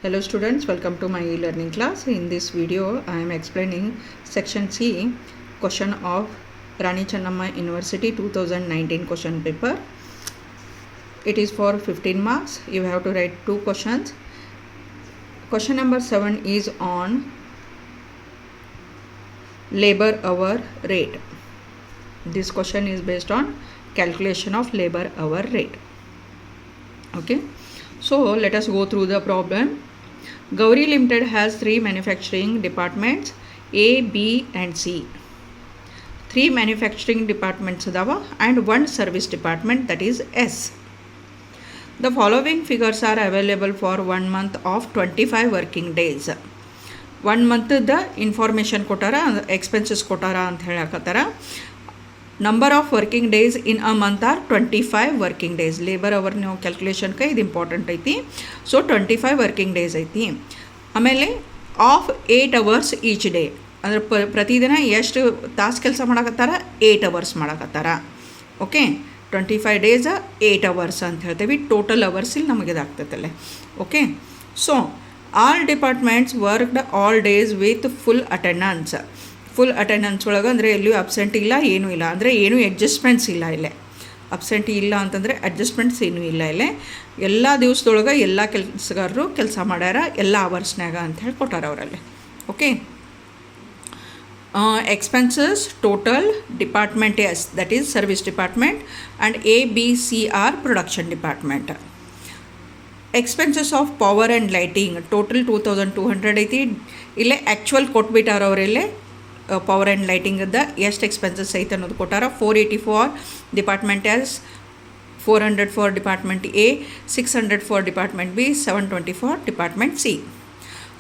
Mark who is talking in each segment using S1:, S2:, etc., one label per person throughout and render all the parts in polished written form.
S1: Hello students, welcome to my e-learning class. In this video, I am explaining section C question of Rani Channamma University 2019 question paper. It is for 15 marks. You have to write 2 questions. Question number 7 is on labor hour rate. This question is based on calculation of labor hour rate. Okay, so let us go through the problem. Gauri Limited has 3 manufacturing departments A, B and C. 3 manufacturing departments adava and 1 service department, that is S. The following figures are available for 1 month of 25 working days. 1 month the information kotara, expenses kotara ant helakatara. Number of working days in a month are 25 working days. Labor hour ನೀವು calculation ಕ ಇದು important ಐತಿ. So 25 working days ಐತಿ. ಆಮೇಲೆ of 8 hours each day, ಅಂದ್ರೆ ಪ್ರತಿದಿನ ಎಷ್ಟು ತಾಸು ಕೆಲಸ ಮಾಡಕತ್ತಾರ, 8 ಅವರ್ಸ್ ಮಾಡಕತ್ತಾರ. ಓಕೆ, 25 ಡೇಸ್ 8 ಅವರ್ಸ್ ಅಂತ ಹೇಳ್ತೇವೆ. ಟೋಟಲ್ ಅವರ್ಸ್ ಇಲ್ಲಿ ನಮಗೆ ಇದಾಗ್ತೈತಲ್ಲ. Okay, so all departments worked all days with full attendance. Full attendance ಒಳಗೆ ಅಂದರೆ ಎಲ್ಲಿಯೂ ಅಬ್ಸೆಂಟ್ ಇಲ್ಲ, ಏನೂ ಇಲ್ಲ, ಅಂದರೆ ಏನೂ ಅಡ್ಜಸ್ಟ್ಮೆಂಟ್ಸ್ ಇಲ್ಲ ಇಲ್ಲೇ. ಅಬ್ಸೆಂಟ್ ಇಲ್ಲ ಅಂತಂದರೆ ಅಡ್ಜಸ್ಟ್ಮೆಂಟ್ಸ್ ಏನೂ ಇಲ್ಲ ಇಲ್ಲೇ. ಎಲ್ಲ ದಿವಸದೊಳಗೆ ಎಲ್ಲ ಕೆಲಸಗಾರರು ಕೆಲಸ ಮಾಡ್ಯಾರ, ಎಲ್ಲ ಅವರ್ಸ್ನಾಗ ಅಂತ ಹೇಳಿ ಕೊಟ್ಟಾರ ಅವರಲ್ಲಿ. Okay, expenses total department S, that is service department, and A B C are production department. Expenses of power and lighting total 2200 ಐತಿ. ಇಲ್ಲೇ ಆ್ಯಕ್ಚುವಲ್ ಕೊಟ್ಬಿಟ್ಟಾರ ಅವರಿಲ್ಲೇ. ಪವರ್ ಆ್ಯಂಡ್ ಲೈಟಿಂಗದ ಎಷ್ಟು ಎಕ್ಸ್ಪೆನ್ಸಸ್ ಐತೆ ಅನ್ನೋದು ಕೊಟ್ಟಾರ. 480 for department S, 400 for department A, 600 for department B, 720 for department C.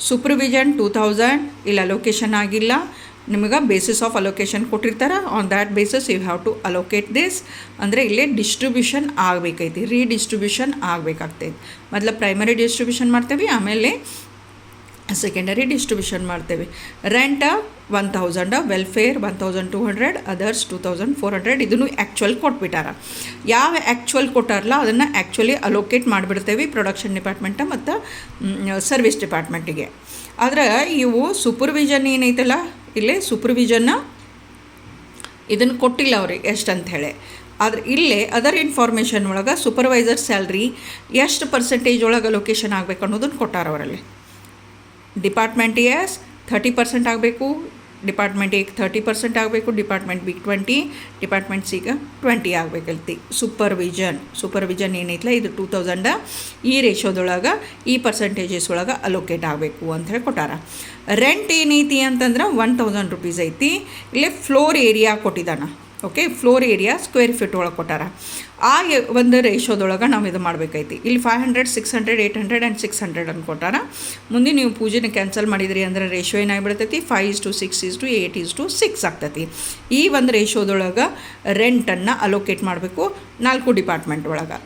S1: Supervision 2000, ಇಲ್ಲಿ ಅಲೋಕೇಶನ್ ಆಗಿಲ್ಲ, ನಿಮಗೆ ಬೇಸಿಸ್ ಆಫ್ ಅಲೋಕೇಶನ್ ಕೊಟ್ಟಿರ್ತಾರೆ. On that basis you have to allocate this. ಅಂದರೆ ಇಲ್ಲೇ ಡಿಸ್ಟ್ರಿಬ್ಯೂಷನ್ ಆಗಬೇಕೈತಿ, ರೀಡಿಸ್ಟ್ರಿಬ್ಯೂಷನ್ ಆಗಬೇಕಾಗ್ತೈತಿ. ಮೊದಲು ಪ್ರೈಮರಿ ಡಿಸ್ಟ್ರಿಬ್ಯೂಷನ್ ಮಾಡ್ತೇವೆ, ಆಮೇಲೆ ಸೆಕೆಂಡರಿ ಡಿಸ್ಟ್ರಿಬ್ಯೂಷನ್ ಮಾಡ್ತೇವೆ. Rent 1000, welfare 1200, others 2400. ಇದನ್ನು ಆ್ಯಕ್ಚುಯಲ್ ಕೊಟ್ಬಿಟ್ಟಾರ. ಯಾವ ಆ್ಯಕ್ಚುಯಲ್ ಕೊಟ್ಟಾರಲ್ಲ ಅದನ್ನು ಆ್ಯಕ್ಚುಲಿ ಅಲೋಕೇಟ್ ಮಾಡಿಬಿಡ್ತೇವೆ ಪ್ರೊಡಕ್ಷನ್ ಡಿಪಾರ್ಟ್ಮೆಂಟ್ ಮತ್ತು ಸರ್ವಿಸ್ ಡಿಪಾರ್ಟ್ಮೆಂಟಿಗೆ. ಆದರೆ ಇವು ಸೂಪರ್ವಿಷನ್ ಏನೈತಲ್ಲ, ಇಲ್ಲೇ ಸೂಪರ್ವಿಷನ್ನ ಇದನ್ನು ಕೊಟ್ಟಿಲ್ಲ ಅವ್ರಿಗೆ ಎಷ್ಟು ಅಂಥೇಳಿ. ಆದರೆ ಇಲ್ಲೇ ಅದರ್ ಇನ್ಫಾರ್ಮೇಷನ್ ಒಳಗೆ ಸೂಪರ್ವೈಸರ್ ಸ್ಯಾಲ್ರಿ ಎಷ್ಟು ಪರ್ಸೆಂಟೇಜ್ ಒಳಗೆ ಅಲೋಕೇಶನ್ ಆಗಬೇಕು ಅನ್ನೋದನ್ನು ಕೊಟ್ಟಾರ ಅವರಲ್ಲಿ. ಡಿಪಾರ್ಟ್ಮೆಂಟ್ ಎಸ್ 30% ಆಗಬೇಕು, ಡಿಪಾರ್ಟ್ಮೆಂಟ್ ಎಗೆ 30% ಆಗಬೇಕು, ಡಿಪಾರ್ಟ್ಮೆಂಟ್ ಬಿಗೆ 20, ಡಿಪಾರ್ಟ್ಮೆಂಟ್ ಸಿಗೆ 20 ಆಗಬೇಕಲ್ತಿ. ಸೂಪರ್ವಿಷನ್ ಏನೈತಲ್ಲ ಇದು 2000 ಈ ರೇಷೋದೊಳಗೆ ಈ ಪರ್ಸೆಂಟೇಜಸ್ ಒಳಗೆ ಅಲೋಕೇಟ್ ಆಗಬೇಕು ಅಂಥೇಳಿ ಕೊಟ್ಟಾರ. ರೆಂಟ್ ಏನೈತಿ ಅಂತಂದ್ರೆ 1000 ರೂಪೀಸ್ ಐತಿ. ಇಲ್ಲೇ ಫ್ಲೋರ್ ಏರಿಯಾ ಕೊಟ್ಟಿದ್ದಾನ. Okay, floor area square feet ಒಳಗೆ ಕೊಟ್ಟಾರ. ಆ ಒಂದು ರೇಷೋದೊಳಗೆ ನಾವು ಇದು ಮಾಡಬೇಕೈತಿ. ಇಲ್ಲಿ 500, 600, 800 ಆ್ಯಂಡ್ 600 ಅಂತ ಕೊಟ್ಟಾರ. ಮುಂದೆ ನೀವು ಪೂಜೆನ ಕ್ಯಾನ್ಸಲ್ ಮಾಡಿದ್ರಿ ಅಂದರೆ ರೇಷೋ ಏನಾಗಿಬಿಡ್ತೈತಿ, 5:6:8:6 ಆಗ್ತೈತಿ. ಈ ಒಂದು ರೇಷೋದೊಳಗೆ ರೆಂಟನ್ನು ಅಲೋಕೇಟ್ ಮಾಡಬೇಕು 4 ಡಿಪಾರ್ಟ್ಮೆಂಟ್ ಒಳಗೆ.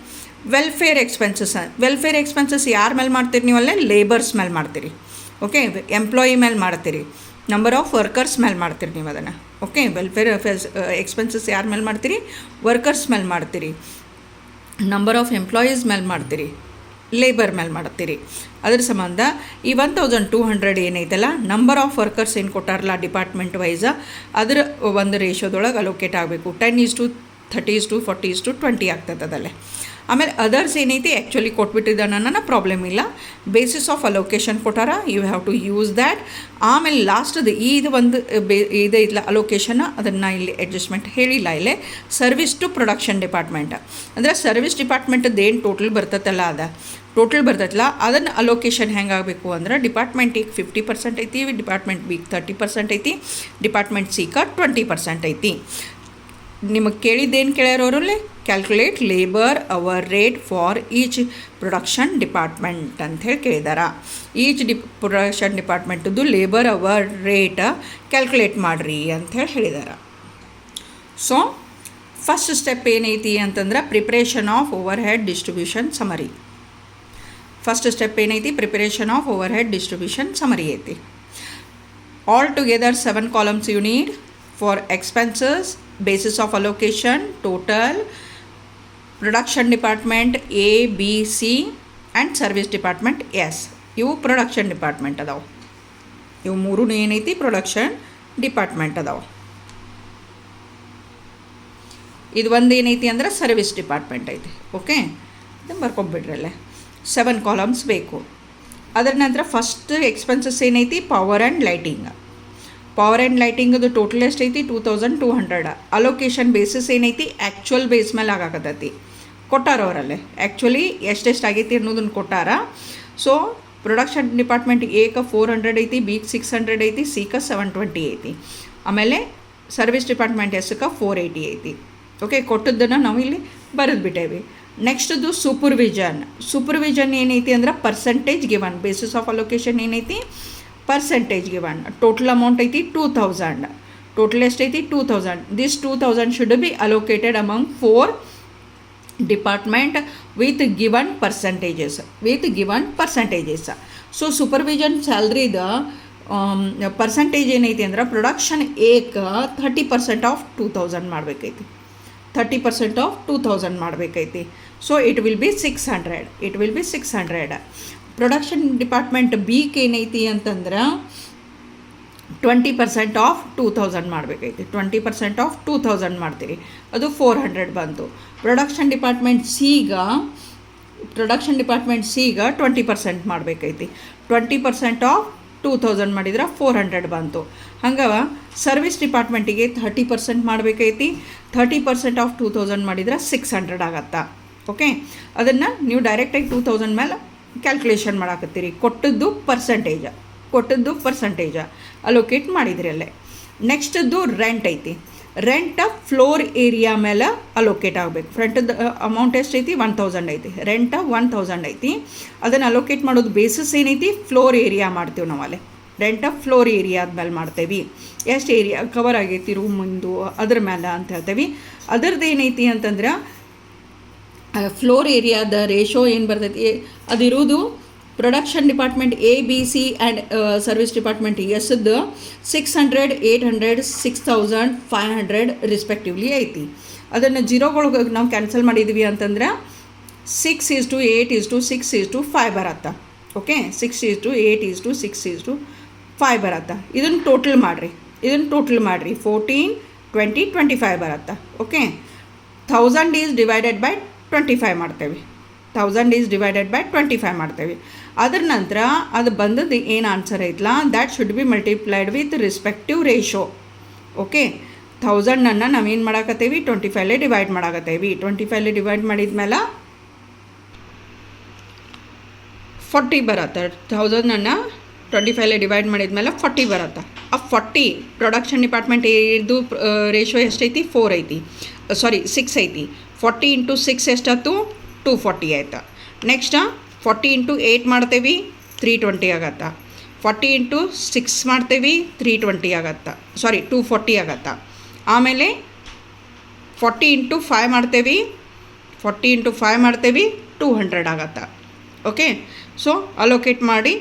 S1: ವೆಲ್ಫೇರ್ ಎಕ್ಸ್ಪೆನ್ಸಸ್ ಯಾರ ಮೇಲೆ ಮಾಡ್ತೀರಿ ನೀವು? ಅಲ್ಲೇ ಲೇಬರ್ಸ್ ಮೇಲೆ ಮಾಡ್ತೀರಿ. ಓಕೆ, ಎಂಪ್ಲಾಯಿ ಮೇಲೆ ಮಾಡ್ತೀರಿ, ನಂಬರ್ ಆಫ್ ವರ್ಕರ್ಸ್ ಮೇಲೆ ಮಾಡ್ತೀರಿ ನೀವು ಅದನ್ನು. ಓಕೆ, ವೆಲ್ಫೇರ್ ಎಕ್ಸ್ಪೆನ್ಸಸ್ ಯಾರ ಮೇಲೆ ಮಾಡ್ತೀರಿ? ವರ್ಕರ್ಸ್ ಮೇಲೆ ಮಾಡ್ತೀರಿ. ನಂಬರ್ ಆಫ್ ಎಂಪ್ಲಾಯೀಸ್ ಮೇಲೆ ಮಾಡ್ತೀರಿ, ಲೇಬರ್ ಮೇಲೆ ಮಾಡ್ತೀರಿ. ಅದ್ರ ಸಂಬಂಧ ಈ 1200 ಏನೈತಲ್ಲ, ನಂಬರ್ ಆಫ್ ವರ್ಕರ್ಸ್ ಏನು ಕೊಟ್ಟಾರಲ್ಲ ಡಿಪಾರ್ಟ್ಮೆಂಟ್ ವೈಸ, ಅದರ ಒಂದು ರೇಷೋದೊಳಗೆ ಅಲೋಕೇಟ್ ಆಗಬೇಕು. 10:30:40:20 ಆಗ್ತದೆ ಅದಲ್ಲೇ. ಆಮೇಲೆ ಅದರ್ಸ್ ಏನೈತಿ ಆ್ಯಕ್ಚುಲಿ ಕೊಟ್ಬಿಟ್ಟಿದ್ದಾನ, ಪ್ರಾಬ್ಲಮ್ ಇಲ್ಲ. ಬೇಸಿಸ್ ಆಫ್ ಅಲೋಕೇಶನ್ ಕೊಟ್ಟಾರ, you have to use that. ಆಮೇಲೆ ಲಾಸ್ಟದು ಇದು ಒಂದು ಇದು ಇಲ್ಲ ಅಲೋಕೇಶನ್, ಅದನ್ನು ಇಲ್ಲಿ ಅಡ್ಜಸ್ಟ್ಮೆಂಟ್ ಹೇಳಿಲ್ಲ. ಇಲ್ಲೇ ಸರ್ವಿಸ್ ಟು ಪ್ರೊಡಕ್ಷನ್ ಡಿಪಾರ್ಟ್ಮೆಂಟ್ ಅಂದರೆ ಸರ್ವಿಸ್ ಡಿಪಾರ್ಟ್ಮೆಂಟದ್ದು ಏನು ಟೋಟಲ್ ಬರ್ತೈತಲ್ಲ ಅದನ್ನು ಅಲೋಕೇಶನ್ ಹೆಂಗಾಗಬೇಕು ಅಂದ್ರೆ ಡಿಪಾರ್ಟ್ಮೆಂಟಿಗೆ 50% ಐತಿ, ಡಿಪಾರ್ಟ್ಮೆಂಟ್ ಬಿಗೆ 30% ಐತಿ, ಡಿಪಾರ್ಟ್ಮೆಂಟ್ ಸಿಗೆ 20% ಐತಿ. ನಿಮಗೆ ಕೇಳಿದ್ದೇನು ಕೇಳ್ಯಾರವರಲ್ಲಿ? Calculate labour hour rate for each production department ಅಂಥೇಳಿ ಕೇಳಿದಾರ. ಈಚ್ ಪ್ರೊಡಕ್ಷನ್ ಡಿಪಾರ್ಟ್ಮೆಂಟದ್ದು ಲೇಬರ್ ಅವರ್ ರೇಟ್ ಕ್ಯಾಲ್ಕುಲೇಟ್ ಮಾಡಿರಿ ಅಂಥೇಳಿ ಹೇಳಿದಾರೆ. ಸೊ ಫಸ್ಟ್ ಸ್ಟೆಪ್ ಏನೈತಿ ಅಂತಂದ್ರೆ preparation of overhead distribution summary. ಐತಿ. All together 7 columns you need for expenses, basis of allocation, total, production department A, B, C and service department S. ಇವು production department ಅದಾವೆ. ಇವು ಮೂರೂ ಏನೈತಿ production department ಅದಾವೆ. ಇದು ಒಂದು ಏನೈತಿ ಅಂದ್ರೆ ಸರ್ವಿಸ್ ಡಿಪಾರ್ಟ್ಮೆಂಟ್ ಐತಿ. ಓಕೆ, ಇದನ್ನು ಬರ್ಕೊಂಬಿಡ್ರಿ ಅಲ್ಲೇ 7 ಕಾಲಮ್ಸ್ ಬೇಕು. ಅದರ ನಂತರ ಫಸ್ಟ್ ಎಕ್ಸ್ಪೆನ್ಸಸ್ ಏನೈತಿ power and lighting. Power and ಲೈಟಿಂಗದು ಟೋಟಲ್ ಎಷ್ಟೈತಿ 2200. ಅಲೋಕೇಶನ್ ಬೇಸಿಸ್ ಏನೈತಿ ಆ್ಯಕ್ಚುಯಲ್ ಬೇಸ್ ಮೇಲೆ ಆಗಾಕತ್ತೈತಿ. ಕೊಟ್ಟಾರ ಅವರಲ್ಲೇ ಆ್ಯಕ್ಚುಲಿ ಎಷ್ಟೆಷ್ಟು ಆಗೈತಿ ಅನ್ನೋದನ್ನು ಕೊಟ್ಟಾರ. ಸೊ ಪ್ರೊಡಕ್ಷನ್ ಡಿಪಾರ್ಟ್ಮೆಂಟ್ ಎಗೆ 400 ಐತಿ, ಬಿಗೆ 600 ಐತಿ, ಸಿಗೆ 720 ಐತಿ. ಆಮೇಲೆ ಸರ್ವಿಸ್ ಡಿಪಾರ್ಟ್ಮೆಂಟ್ ಎಸ್ಗೆ 480 ಐತಿ. ಓಕೆ, ಕೊಟ್ಟದ್ದನ್ನು ನಾವು ಇಲ್ಲಿ ಬರೆದ್ಬಿಟ್ಟೇವಿ. ನೆಕ್ಸ್ಟದು ಸೂಪರ್ವಿಷನ್ ಏನೈತಿ ಅಂದ್ರೆ percentage given. Basis of allocation ಏನೈತಿ ಪರ್ಸೆಂಟೇಜ್ ಗಿವನ್. ಟೋಟಲ್ ಅಮೌಂಟ್ ಐತಿ 2000. ಟೋಟಲ್ ಎಷ್ಟೈತಿ 2000. This 2000 should be allocated among 4 department with given percentages. So supervision ಸ್ಯಾಲ್ರಿದ ಪರ್ಸೆಂಟೇಜ್ ಏನೈತಿ ಅಂದ್ರೆ ಪ್ರೊಡಕ್ಷನ್ ಏಕ 30% ಆಫ್ 2000 ಮಾಡಬೇಕೈತಿ. 30% ಆಫ್ 2000 ಮಾಡಬೇಕೈತಿ. So it will be 600. Production department ಬಿಗೆ ಏನೈತಿ ಅಂತಂದ್ರೆ 20% ಆಫ್ 2000 ಮಾಡಬೇಕೈತಿ. 20% ಆಫ್ 2000 ಮಾಡ್ತೀರಿ, ಅದು 400 ಬಂತು. ಪ್ರೊಡಕ್ಷನ್ ಡಿಪಾರ್ಟ್ಮೆಂಟ್ ಸಿಗೆ 20% ಮಾಡಬೇಕೈತಿ. 20% ಆಫ್ 2000 ಮಾಡಿದ್ರೆ 400 ಬಂತು. ಹಂಗವ ಸರ್ವಿಸ್ ಡಿಪಾರ್ಟ್ಮೆಂಟಿಗೆ 30% ಮಾಡಬೇಕೈತಿ. 30% ಆಫ್ 2000 ಮಾಡಿದ್ರೆ 600 ಆಗತ್ತಾ. ಓಕೆ, ಅದನ್ನು ನೀವು ಡೈರೆಕ್ಟಾಗಿ 2000 ಮೇಲೆ ಕ್ಯಾಲ್ಕುಲೇಷನ್ ಮಾಡಾಕತ್ತೀರಿ. ಕೊಟ್ಟದ್ದು ಪರ್ಸಂಟೇಜ ಅಲೋಕೇಟ್ ಮಾಡಿದ್ರಿ ಅಲ್ಲೇ. ನೆಕ್ಸ್ಟದ್ದು ರೆಂಟ್ ಐತಿ. ರೆಂಟ್ ಫ್ಲೋರ್ ಏರಿಯಾ ಮೇಲೆ ಅಲೋಕೇಟ್ ಆಗಬೇಕು. ಫ್ರಂಟದ್ದು ಅಮೌಂಟ್ ಎಷ್ಟೈತಿ 1000 ಐತಿ. ರೆಂಟ್ 1000 ಐತಿ. ಅದನ್ನು ಅಲೋಕೇಟ್ ಮಾಡೋದು ಬೇಸಿಸ್ ಏನೈತಿ ಫ್ಲೋರ್ ಏರಿಯಾ ಮಾಡ್ತೀವಿ ನಾವು ಅಲ್ಲೇ. ರೆಂಟ್ ಫ್ಲೋರ್ ಏರಿಯಾ ಆದ್ಮೇಲೆ ಮಾಡ್ತೇವೆ. ಎಷ್ಟು ಏರಿಯಾ ಕವರ್ ಆಗೈತಿ ರೂಮಿಂದು ಅದ್ರ ಮೇಲೆ ಅಂತ ಹೇಳ್ತೇವೆ. ಅದರದ್ದು ಏನೈತಿ ಅಂತಂದ್ರೆ ಫ್ಲೋರ್ ಏರಿಯಾದ ರೇಷೋ ಏನು ಬರ್ತೈತಿ ಅದಿರೋದು production department A B C and service department ಎಸ್ದು 600, 800, 6500 respectively ಐತಿ. ಅದನ್ನು ಜೀರೋಗಳಿಗೆ ನಾವು ಕ್ಯಾನ್ಸಲ್ ಮಾಡಿದ್ವಿ ಅಂತಂದ್ರೆ 6:8:6:5 ಬರತ್ತಾ. ಓಕೆ, 6:8:6:5 ಬರತ್ತಾ. ಇದನ್ನು ಟೋಟಲ್ ಮಾಡಿರಿ 14, 20, 25 ಬರತ್ತಾ. ಓಕೆ, 1000 ಈಸ್ ಡಿವೈಡೆಡ್ ಬೈ 25 ಮಾಡ್ತೇವೆ. 1000 ಈಸ್ ಡಿವೈಡೆಡ್ ಬೈ 25 ಮಾಡ್ತೇವೆ. ಅದರ ನಂತರ ಅದು ಬಂದದ್ದು ಏನು ಆನ್ಸರ್ ಐತಲ್ಲ that should B multiplied with respective ratio. Okay, 1000 ನಾವೇನು ಮಾಡಾಕತ್ತೇವಿ 25 ಡಿವೈಡ್ ಮಾಡಾಕತ್ತೇವಿ. 25 ಡಿವೈಡ್ ಮಾಡಿದ್ಮೇಲೆ 40 ಬರತ್ತೆ. 1000 25 ಡಿವೈಡ್ ಮಾಡಿದ್ಮೇಲೆ 40 ಬರತ್ತೆ. ಆ 40 ಪ್ರೊಡಕ್ಷನ್ ಡಿಪಾರ್ಟ್ಮೆಂಟ್ ಇದು ರೇಷೋ ಎಷ್ಟೈತಿ 4 ಐತಿ, 6 ಐತಿ. 40 × 6 ಎಷ್ಟಾಯ್ತು 240 ಆಯ್ತು. ನೆಕ್ಸ್ಟ್ 40 × 8 ಮಾಡ್ತೇವೆ 320 ಆಗತ್ತಾ. 40 × 6 ಮಾಡ್ತೇವೆ 320 ಆಗತ್ತಾ, 240 ಆಗತ್ತಾ. ಆಮೇಲೆ 40 × 5 ಮಾಡ್ತೇವೆ 200 ಆಗತ್ತಾ. ಓಕೆ, ಸೊ ಅಲೋಕೇಟ್ ಮಾಡಿ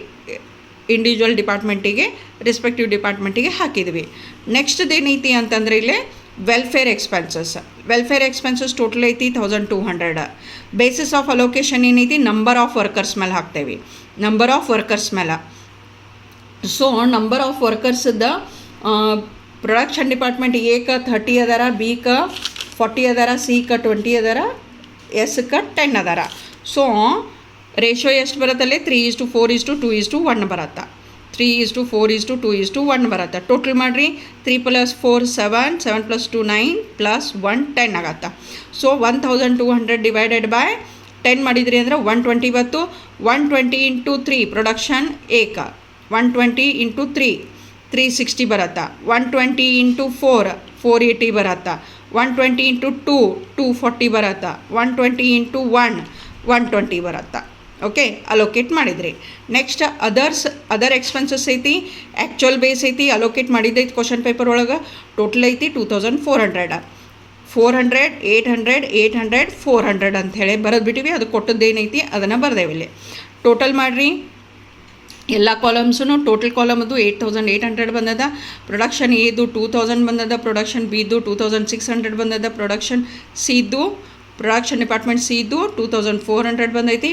S1: ಇಂಡಿವಿಜುವಲ್ ಡಿಪಾರ್ಟ್ಮೆಂಟಿಗೆ ರೆಸ್ಪೆಕ್ಟಿವ್ ಡಿಪಾರ್ಟ್ಮೆಂಟಿಗೆ ಹಾಕಿದ್ವಿ. ನೆಕ್ಸ್ಟ್ದು ಏನೈತಿ ಅಂತಂದರೆ ಇಲ್ಲೇ ವೆಲ್ಫೇರ್ ಎಕ್ಸ್ಪೆನ್ಸಸ್ ಟೋಟಲ್ ಐತಿ 1200. ಬೇಸಿಸ್ ಆಫ್ ಅಲೋಕೇಶನ್ ಏನೈತಿ ನಂಬರ್ ಆಫ್ ವರ್ಕರ್ಸ್ ಮೇಲೆ ಹಾಕ್ತೇವೆ. ಸೊ ನಂಬರ್ ಆಫ್ ವರ್ಕರ್ಸ್ದ ಪ್ರೊಡಕ್ಷನ್ ಡಿಪಾರ್ಟ್ಮೆಂಟ್ ಎಗೆ 30 ಅದಾರ, ಬಿಗೆ 40 ಅದಾರ, ಸಿಗೆ 20 ಅದಾರ, ಎಸ್ಗೆ 10 ಅದಾರ. ಸೊ ರೇಷೋ ಎಷ್ಟು ಬರುತ್ತಲ್ಲೇ 3:4:2:1 ಬರತ್ತಾ. 3:4:2:1 ಬರತ್ತೆ. ಟೋಟಲ್ ಮಾಡಿರಿ 3 + 4 7, 7 + 2 9 + 1 10 ಆಗತ್ತಾ. ಸೊ 1200 ಡಿವೈಡೆಡ್ ಬೈ 10 ಮಾಡಿದ್ರಿ ಅಂದರೆ 120 ಬತ್ತು. 120 × 3 ಪ್ರೊಡಕ್ಷನ್ ಏಕ 120 × 3 360 ಬರತ್ತಾ. 120 × 4 480 ಬರತ್ತಾ. 120 × 2 240 ಬರತ್ತಾ. 120 × 1 120 ಬರತ್ತಾ. ಓಕೆ, ಅಲೋಕೇಟ್ ಮಾಡಿದ್ರಿ. ನೆಕ್ಸ್ಟ್ ಅದರ್ ಎಕ್ಸ್ಪೆನ್ಸಸ್ ಐತಿ. ಆ್ಯಕ್ಚುಯಲ್ ಬೇಸ್ ಐತಿ, ಅಲೋಕೇಟ್ ಮಾಡಿದ್ದೈತಿ ಕ್ವಶನ್ ಪೇಪರ್ ಒಳಗೆ. ಟೋಟಲ್ ಐತಿ 2400. 400, 800, 800, 400 ಅಂಥೇಳಿ ಬರೆದ್ಬಿಟ್ಟಿವಿ. ಅದು ಕೊಟ್ಟದ್ದೇನೈತಿ ಅದನ್ನು ಬರ್ದೇವಿಲ್ಲಿ. ಟೋಟಲ್ ಮಾಡಿರಿ ಎಲ್ಲ ಕಾಲಮ್ಸೂ. ಟೋಟಲ್ ಕಾಲಮ್ ಅದು 8800 ಬಂದದ. ಪ್ರೊಡಕ್ಷನ್ ಎದು 2000 ಬಂದದ. ಪ್ರೊಡಕ್ಷನ್ ಬಿದು 2600 ಬಂದದ. ಪ್ರೊಡಕ್ಷನ್ ಸಿದು ಪ್ರೊಡಕ್ಷನ್ ಡಿಪಾರ್ಟ್ಮೆಂಟ್ ಸಿ ಇದು 2400 ಬಂದೈತಿ.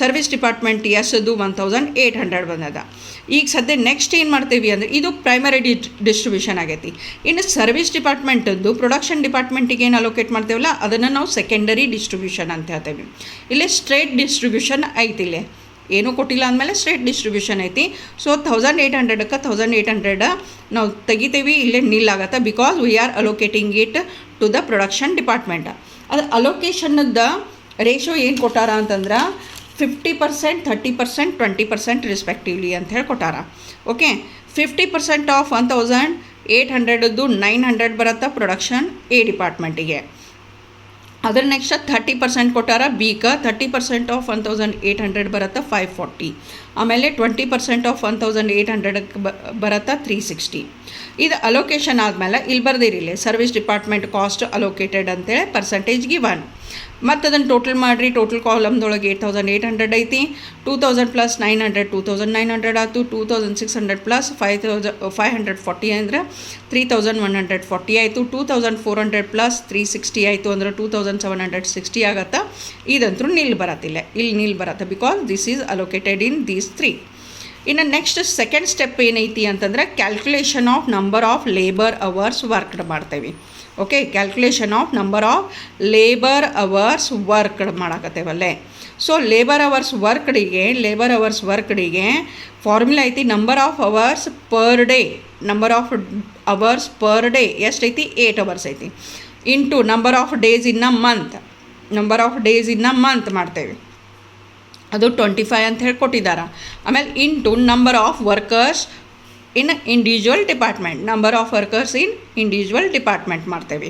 S1: ಸರ್ವಿಸ್ ಡಿಪಾರ್ಟ್ಮೆಂಟ್ ಎಸ್ ಅದು 1800 ಬಂದದ. ಈಗ ಸದ್ಯ ನೆಕ್ಸ್ಟ್ ಏನು ಮಾಡ್ತೀವಿ ಅಂದರೆ ಇದು ಪ್ರೈಮರಿ ಡಿಸ್ಟ್ರಿಬ್ಯೂಷನ್ ಆಗೈತಿ. ಇನ್ನು ಸರ್ವಿಸ್ ಡಿಪಾರ್ಟ್ಮೆಂಟದ್ದು ಪ್ರೊಡಕ್ಷನ್ ಡಿಪಾರ್ಟ್ಮೆಂಟಿಗೆ ಏನು ಅಲೋಕೇಟ್ ಮಾಡ್ತೇವಲ್ಲ ಅದನ್ನು ನಾವು ಸೆಕೆಂಡರಿ ಡಿಸ್ಟ್ರಿಬ್ಯೂಷನ್ ಅಂತ ಹೇಳ್ತೇವೆ. ಇಲ್ಲಿ ಸ್ಟ್ರೇಟ್ ಡಿಸ್ಟ್ರಿಬ್ಯೂಷನ್ ಐತಿ, ಇಲ್ಲೇ ಏನೂ ಕೊಟ್ಟಿಲ್ಲ ಅಂದಮೇಲೆ ಸ್ಟ್ರೇಟ್ ಡಿಸ್ಟ್ರಿಬ್ಯೂಷನ್ ಐತಿ. ಸೊ 1800ಕ್ಕೆ 1800 ನಾವು ತೆಗಿತೀವಿ, ಇಲ್ಲೇ ನಿಲ್ ಆಗತ್ತೆ because we are allocating it to the production department. ಅದು ಅಲೋಕೇಶನ್ದ ರೇಷೋ ಏನು ಕೊಟ್ಟಾರ ಅಂತಂದ್ರೆ 50%, 30%, 20% ರೆಸ್ಪೆಕ್ಟಿವ್ಲಿ ಅಂತ ಹೇಳಿ ಕೊಟ್ಟಾರ. ಓಕೆ, 50% ಆಫ್ 1800ದ್ದು 900 ಬರುತ್ತೆ ಪ್ರೊಡಕ್ಷನ್ ಎ ಡಿಪಾರ್ಟ್ಮೆಂಟಿಗೆ. ಅದರ ನೆಕ್ಸ್ಟ್ 30% ಕೊಟ್ಟಾರ ಬಿಗೆ. 30% ಆಫ್ 1800 ಬರುತ್ತೆ 540. ಆಮೇಲೆ 20% ಆಫ್ 1800ಕ್ಕೆ ಬರುತ್ತೆ 360. ಇದು ಅಲೋಕೇಶನ್ ಆದಮೇಲೆ ಇಲ್ಲಿ ಬರ್ದಿರಿಲ್ಲ ಸರ್ವಿಸ್ ಡಿಪಾರ್ಟ್ಮೆಂಟ್ ಕಾಸ್ಟ್ ಅಲೋಕೇಟೆಡ್ ಅಂತೇಳಿ ಪರ್ಸೆಂಟೇಜ್ ಗಿವನ್. ಮತ್ತು ಅದನ್ನು ಟೋಟಲ್ ಮಾಡಿರಿ. ಟೋಟಲ್ ಕಾಲಮ್ದೊಳಗೆ 8800 ಐತಿ. 2000 ಪ್ಲಸ್ 900 2900 ಆಯಿತು. 2600 ಪ್ಲಸ್ 540 ಅಂದರೆ 3140 ಆಯಿತು. 2400 ಪ್ಲಸ್ 360 ಆಯಿತು ಅಂದ್ರೆ 2760 ಆಗತ್ತೆ. ಇದಂತೂ ನಿಲ್ ಬರತ್ತಿಲ್ಲ, ಇಲ್ಲಿ ನಿಲ್ ಬರುತ್ತೆ because this is allocated in these 3. ಇನ್ನು ನೆಕ್ಸ್ಟ್ ಸೆಕೆಂಡ್ ಸ್ಟೆಪ್ ಏನೈತಿ ಅಂತಂದ್ರೆ calculation of number of labour hours worked ಮಾಡ್ತೇವೆ. Okay, calculation of number of labour hours worked ಮಾಡಾಕತ್ತೇವಲ್ಲೇ. ಸೊ ಲೇಬರ್ ಅವರ್ಸ್ ವರ್ಕ್ಡಿಗೆ ಫಾರ್ಮುಲಾ ಐತಿ number of hours per day. Number of hours per day ಎಷ್ಟೈತಿ 8 hours ಐತಿ. Into number of days in a month ಮಾಡ್ತೇವೆ, ಅದು 25 ಅಂತ ಹೇಳಿ ಕೊಟ್ಟಿದ್ದಾರೆ. ಆಮೇಲೆ into number of workers in individual department ಮಾಡ್ತೇವೆ.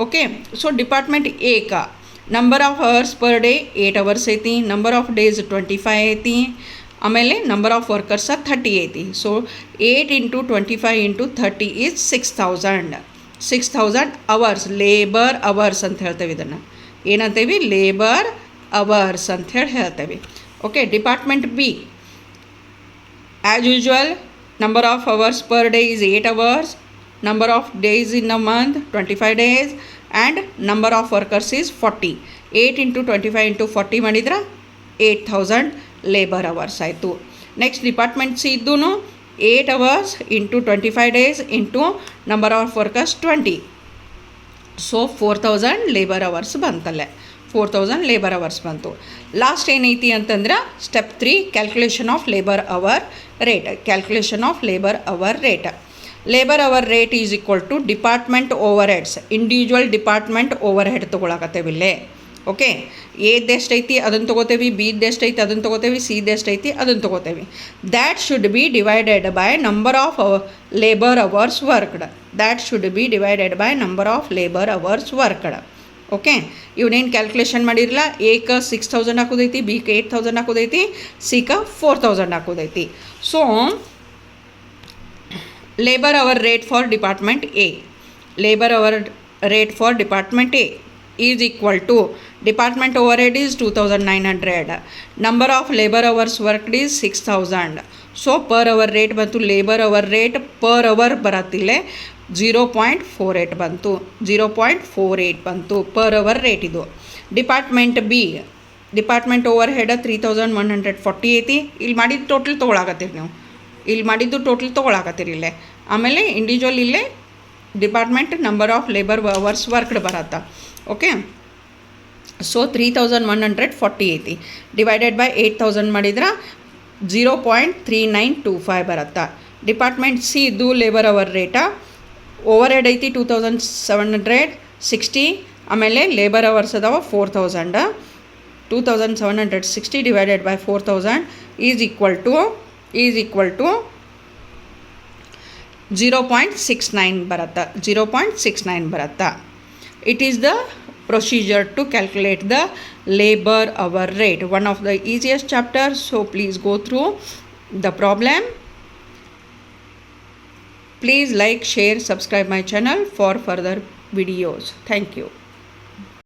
S1: ಓಕೆ, ಸೊ ಡಿಪಾರ್ಟ್ಮೆಂಟ್ ಏಕ number of hours per day 8 hours ಐತಿ. ನಂಬರ್ ಆಫ್ ಡೇಸ್ 25 ಐತಿ. ಆಮೇಲೆ ನಂಬರ್ ಆಫ್ ವರ್ಕರ್ಸ 30 ಐತಿ. So 8 into 25 into 30 is 6000 hours. Labour hours ಅಂತ ಹೇಳ್ತೇವೆ. ಇದನ್ನು ಏನಂತೇವಿ? ಲೇಬರ್ ಅವರ್ಸ್ ಅಂತ ಹೇಳ್ತೇವೆ. Okay, department be as usual number of hours per day is 8 hours, number of days in a month 25 days and number of workers is 40. 8 into 25 into 40 ಮಾಡಿದ್ರೆ 8000 labor hours ಆಯಿತು. Next department C ಇದ್ದೂ 8 hours into 25 days into number of workers 20. So 4000 labour hours ಬಂತಲ್ಲೇ, 4000 labour hours ಬಂತು. Last ಏನೈತಿ ಅಂತಂದ್ರೆ step 3 calculation of labour hour rate. Labour hour rate is equal to department overheads. Individual department overhead ತೊಗೊಳಕತ್ತೇವೆ ಇಲ್ಲೇ. Okay, ಎದ್ದು ಎಷ್ಟೈತಿ ಅದನ್ನು ತೊಗೋತೇವೆ, ಬಿದ್ದು ಎಷ್ಟೈತಿ ಅದನ್ನು ತೊಗೋತೇವೆ, ಸಿದು ಎಷ್ಟೈತಿ ಅದನ್ನು ತೊಗೋತೇವೆ. That should be divided by number of labour hours worked. Okay, ಇವನೇನು ಕ್ಯಾಲ್ಕುಲೇಷನ್ ಮಾಡಿರಲ್ಲ. ಎಕ 6000 ಹಾಕೋದೈತಿ, ಬಿಗೆ 8000 ಹಾಕೋದೈತಿ, ಸಿಕ 4000 ಹಾಕೋದೈತಿ. So labour hour rate for department A is equal to department overhead is 2900, number of labor hours worked is 6000. So per hour rate ಬಂತು. Labour hour rate per hour ಬರತ್ತಿಲ್ಲೇ 0.48 ಬಂತು per hour ರೇಟ್ ಇದು. ಡಿಪಾರ್ಟ್ಮೆಂಟ್ ಬಿ ಓವರ್ ಹೆಡ್ 3140 ಐತಿ. ಇಲ್ಲಿ ಮಾಡಿದ್ದು total ತೊಗೊಳಕತ್ತೀರಿ ಇಲ್ಲೇ. ಆಮೇಲೆ ಇಂಡಿವಿಜುವಲ್ ಇಲ್ಲೇ department number of labour hours worked ಬರತ್ತಾ. ಓಕೆ, ಸೊ 3140 ಐತಿ. ಡಿವೈಡೆಡ್ ಬೈ 8000 ಮಾಡಿದ್ರೆ 0.3925 ಬರುತ್ತಾ. ಡಿಪಾರ್ಟ್ಮೆಂಟ್ ಸಿ ಇದು labour hour rate. Overhead ಐತಿ 2760. ಆಮೇಲೆ ಲೇಬರ್ ಅವರ್ಸ್ ಅದಾವ 4000. 2760 ಡಿವೈಡೆಡ್ ಬೈ 4000 ಈಸ್ ಈಕ್ವಲ್ ಟು 0.69 ಬರುತ್ತಾ. It is the procedure to calculate the labor hour rate. One of the easiest chapters, so please go through the problem. Please like, share, subscribe my channel for further videos. Thank you.